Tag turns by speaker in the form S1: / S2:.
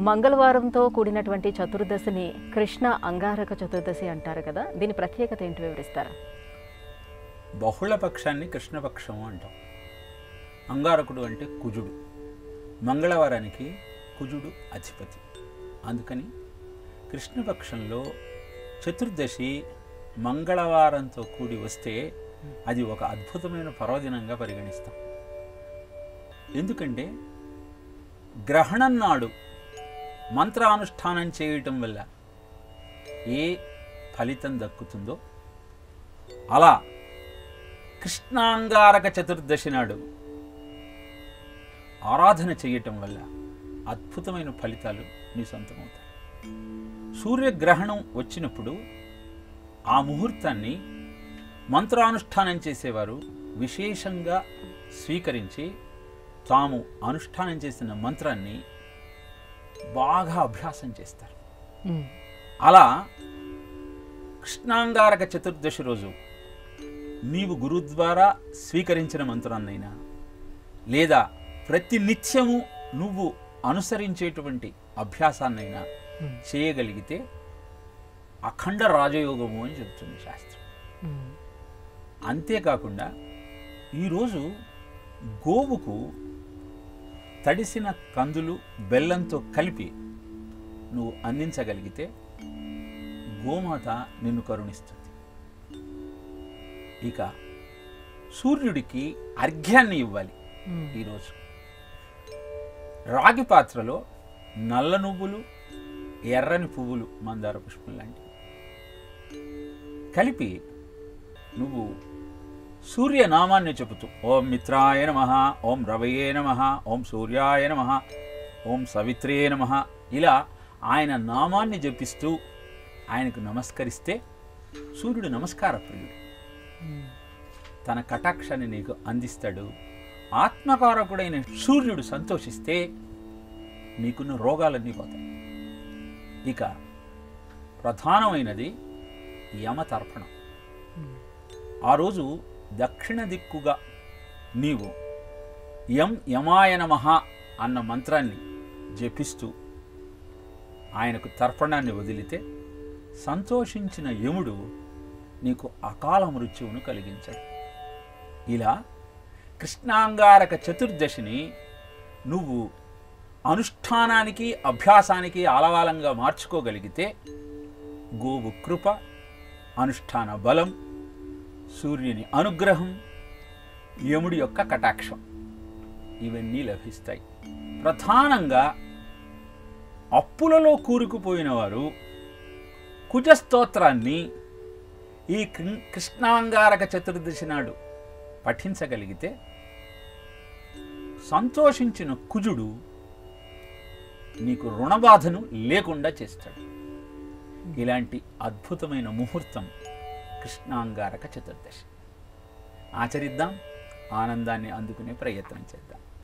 S1: మంగళవారంతో కూడినటువంటి చతుర్దశిని కృష్ణ అంగారక చతుర్దశి అంటారు కదా, దీని ప్రత్యేకత ఏంటి వివరిస్తారా?
S2: బహుళపక్షాన్ని కృష్ణపక్షము అంటాం. అంగారకుడు అంటే కుజుడు, మంగళవారానికి కుజుడు అధిపతి. అందుకని కృష్ణపక్షంలో చతుర్దశి మంగళవారంతో కూడి వస్తే అది ఒక అద్భుతమైన పర్వదినంగా పరిగణిస్తాం. ఎందుకంటే గ్రహణం నాడు మంత్రానుష్ఠానం చేయటం వల్ల ఏ ఫలితం దక్కుతుందో అలా కృష్ణాంగారక చతుర్దశి నాడు ఆరాధన చేయటం వల్ల అద్భుతమైన ఫలితాలు మీ సొంతమవుతాయి. సూర్యగ్రహణం వచ్చినప్పుడు ఆ ముహూర్తాన్ని మంత్రానుష్ఠానం చేసేవారు విశేషంగా స్వీకరించి తాము అనుష్ఠానం చేసిన మంత్రాన్ని బాగా అభ్యాసం చేస్తారు. అలా కృష్ణాంగారక చతుర్దశి రోజు నీవు గురు ద్వారా స్వీకరించిన మంత్రాన్నైనా లేదా ప్రతి నిత్యము నువ్వు అనుసరించేటువంటి అభ్యాసాన్నైనా చేయగలిగితే అఖండ రాజయోగము అని చెబుతుంది శాస్త్రం. అంతేకాకుండా ఈరోజు గోవుకు తడిసిన కందులు బెల్లంతో కలిపి నువ్వు అందించగలిగితే గోమాత నిన్ను కరుణిస్తుంది. ఇక సూర్యుడికి అర్ఘ్యాన్ని ఇవ్వాలి. ఈరోజు రాగి పాత్రలో నల్ల నువ్వులు, ఎర్రని పువ్వులు, మందార పుష్పం లాంటివి కలిపి నువ్వు సూర్యనామాన్ని చెబుతూ ఓం మిత్రాయ నమః, ఓం రవయే నమః, ఓం సూర్యాయ నమః, ఓం సవిత్రే నమః ఇలా ఆయన నామాన్ని జపిస్తూ ఆయనకు నమస్కరిస్తే సూర్యుడు నమస్కార ప్రియుడు, తన కటాక్షాన్ని నీకు అందిస్తాడు. ఆత్మకారకుడైన సూర్యుడు సంతోషిస్తే నీకున్న రోగాలన్నీ పోతాయి. ఇక ప్రధానమైనది యమతర్పణం. ఆ రోజు దక్షిణ దిక్కుగా నీవు యం యమాయ నమః అన్న మంత్రాన్ని జపిస్తూ ఆయనకు తర్పణాన్ని వదిలితే సంతోషించిన యముడు నీకు అకాల మృత్యువును కలిగించాడు. ఇలా కృష్ణాంగారక చతుర్దశిని నువ్వు అనుష్ఠానానికి అభ్యాసానికి ఆలవాలంగా మార్చుకోగలిగితే గోవు కృప, అనుష్ఠాన బలం, సూర్యుని అనుగ్రహం, యముడి యొక్క కటాక్షం ఇవన్నీ లభిస్తాయి. ప్రధానంగా అప్పులలో కూరుకుపోయిన వారు కుజస్తోత్రాన్ని ఈ కృష్ణాంగారక చతుర్దశి నాడు పఠించగలిగితే సంతోషించిన కుజుడు నీకు రుణబాధను లేకుండా చేస్తాడు. ఇలాంటి అద్భుతమైన ముహూర్తం కృష్ణాంగారక చతుర్దశి. ఆచరిద్దాం, ఆనందాన్ని అందుకునే ప్రయత్నం చేద్దాం.